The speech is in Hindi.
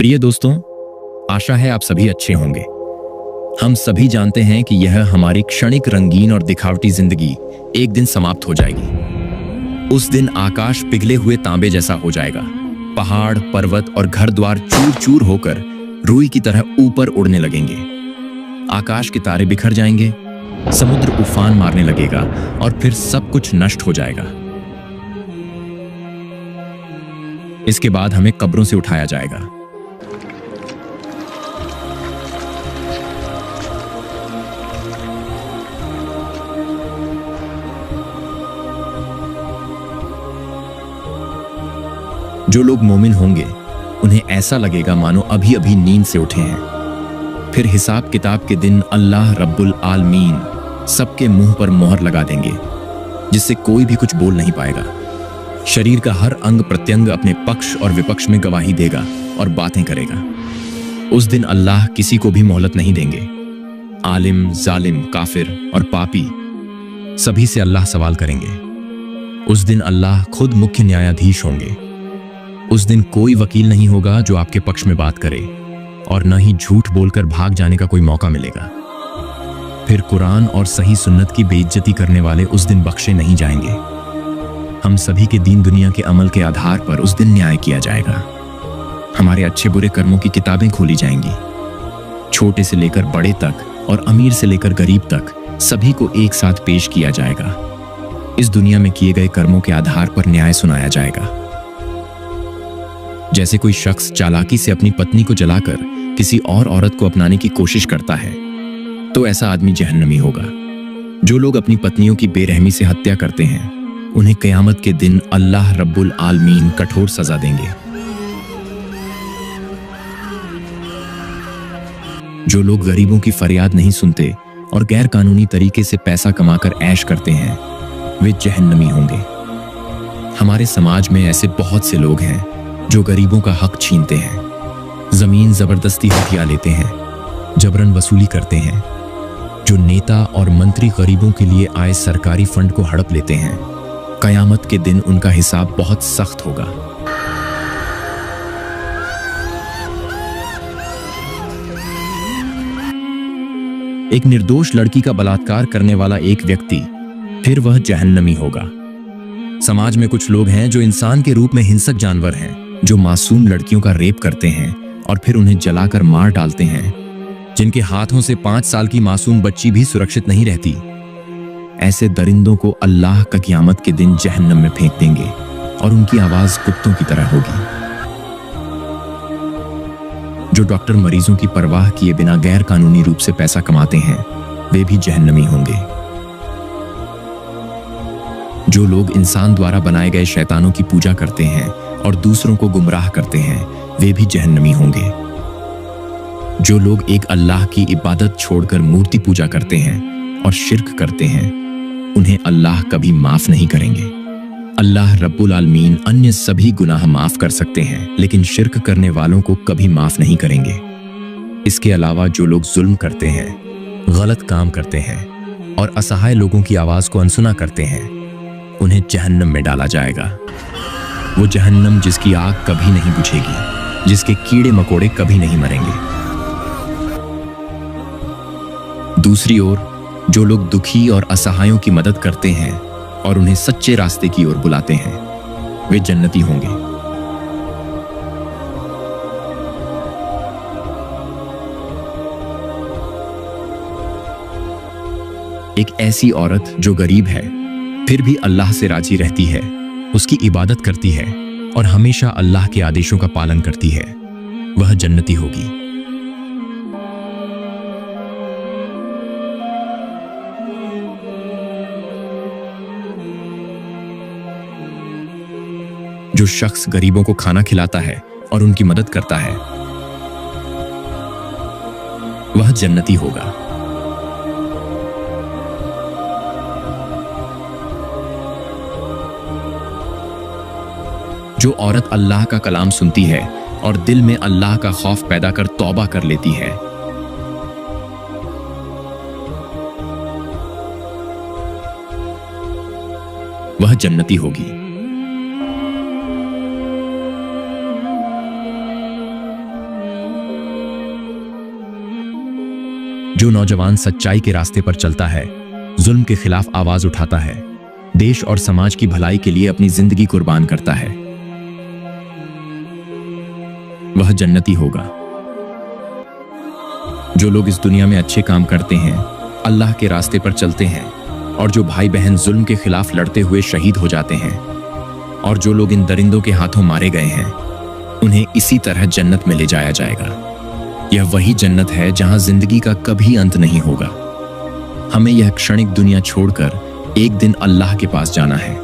प्रिय दोस्तों, आशा है आप सभी अच्छे होंगे। हम सभी जानते हैं कि यह हमारी क्षणिक रंगीन और दिखावटी जिंदगी एक दिन समाप्त हो जाएगी। उस दिन आकाश पिघले हुए तांबे जैसा हो जाएगा। पहाड़, पर्वत और घर द्वार चूर चूर होकर रुई की तरह ऊपर उड़ने लगेंगे। आकाश के तारे बिखर जाएंगे, समुद्र उफान मारने लगेगा और फिर सब कुछ नष्ट हो जाएगा। इसके बाद हमें कब्रों से उठाया जाएगा। जो लोग मोमिन होंगे उन्हें ऐसा लगेगा मानो अभी अभी नींद से उठे हैं। फिर हिसाब किताब के दिन अल्लाह रब्बुल आलमीन सबके मुंह पर मोहर लगा देंगे, जिससे कोई भी कुछ बोल नहीं पाएगा। शरीर का हर अंग प्रत्यंग अपने पक्ष और विपक्ष में गवाही देगा और बातें करेगा। उस दिन अल्लाह किसी को भी मोहलत नहीं देंगे। आलिम, जालिम, काफिर और पापी सभी से अल्लाह सवाल करेंगे। उस दिन अल्लाह खुद मुख्य न्यायाधीश होंगे। उस दिन कोई वकील नहीं होगा जो आपके पक्ष में बात करे, और न ही झूठ बोलकर भाग जाने का कोई मौका मिलेगा। फिर कुरान और सही सुन्नत की बेइज्जती करने वाले उस दिन बख्शे नहीं जाएंगे। हम सभी के दीन दुनिया के अमल के आधार पर उस दिन न्याय किया जाएगा। हमारे अच्छे बुरे कर्मों की किताबें खोली जाएंगी। छोटे से लेकर बड़े तक और अमीर से लेकर गरीब तक सभी को एक साथ पेश किया जाएगा। इस दुनिया में किए गए कर्मों के आधार पर न्याय सुनाया जाएगा। जैसे कोई शख्स चालाकी से अपनी पत्नी को जलाकर किसी और औरत को अपनाने की कोशिश करता है, तो ऐसा आदमी जहन्नमी होगा। जो लोग अपनी पत्नियों की बेरहमी से हत्या करते हैं, उन्हें क़यामत के दिन अल्लाह रब्बुल आलमीन कठोर सजा देंगे। जो लोग गरीबों की फरियाद नहीं सुनते और गैर कानूनी तरीके से पैसा कमाकर ऐश करते हैं, वे जहन्नमी होंगे। हमारे समाज में ऐसे बहुत से लोग हैं जो गरीबों का हक छीनते हैं, जमीन जबरदस्ती हथिया लेते हैं, जबरन वसूली करते हैं। जो नेता और मंत्री गरीबों के लिए आए सरकारी फंड को हड़प लेते हैं, कयामत के दिन उनका हिसाब बहुत सख्त होगा। एक निर्दोष लड़की का बलात्कार करने वाला एक व्यक्ति, फिर वह जहन्नमी होगा। समाज में कुछ लोग हैं जो इंसान के रूप में हिंसक जानवर हैं, जो मासूम लड़कियों का रेप करते हैं और फिर उन्हें जलाकर मार डालते हैं, जिनके हाथों से 5 साल की मासूम बच्ची भी सुरक्षित नहीं रहती। ऐसे दरिंदों को अल्लाह का क़यामत के दिन जहन्नम में फेंक देंगे और उनकी आवाज कुत्तों की तरह होगी। जो डॉक्टर मरीजों की परवाह किए बिना गैर कानूनी रूप से पैसा कमाते हैं, वे भी जहन्नमी होंगे। जो लोग इंसान द्वारा बनाए गए शैतानों की पूजा करते हैं और दूसरों को गुमराह करते हैं, वे भी जहन्नमी होंगे। जो लोग एक अल्लाह की इबादत छोड़कर मूर्ति पूजा करते हैं और शिर्क करते हैं, उन्हें अल्लाह कभी माफ नहीं करेंगे। अल्लाह रब्बुल आलमीन अन्य सभी गुनाह माफ कर सकते हैं, लेकिन शिर्क करने वालों को कभी माफ नहीं करेंगे। इसके अलावा जो लोग जुल्म करते हैं, गलत काम करते हैं और असहाय लोगों की आवाज को अनसुना करते हैं, उन्हें जहन्नम में डाला जाएगा। वो जहन्नम जिसकी आग कभी नहीं बुझेगी, जिसके कीड़े मकोड़े कभी नहीं मरेंगे। दूसरी ओर जो लोग दुखी और असहायों की मदद करते हैं और उन्हें सच्चे रास्ते की ओर बुलाते हैं, वे जन्नती होंगे। एक ऐसी औरत जो गरीब है फिर भी अल्लाह से राजी रहती है, उसकी इबादत करती है और हमेशा अल्लाह के आदेशों का पालन करती है, वह जन्नती होगी। जो शख्स गरीबों को खाना खिलाता है और उनकी मदद करता है, वह जन्नती होगा। जो औरत अल्लाह का कलाम सुनती है और दिल में अल्लाह का खौफ पैदा कर तौबा कर लेती है, वह जन्नती होगी। जो नौजवान सच्चाई के रास्ते पर चलता है, जुल्म के खिलाफ आवाज उठाता है, देश और समाज की भलाई के लिए अपनी जिंदगी कुर्बान करता है, वह जन्नती होगा। जो लोग इस दुनिया में अच्छे काम करते हैं, अल्लाह के रास्ते पर चलते हैं, और जो भाई बहन जुल्म के खिलाफ लड़ते हुए शहीद हो जाते हैं, और जो लोग इन दरिंदों के हाथों मारे गए हैं, उन्हें इसी तरह जन्नत में ले जाया जाएगा। यह वही जन्नत है जहां जिंदगी का कभी अंत नहीं होगा। हमें यह क्षणिक दुनिया छोड़कर एक दिन अल्लाह के पास जाना है।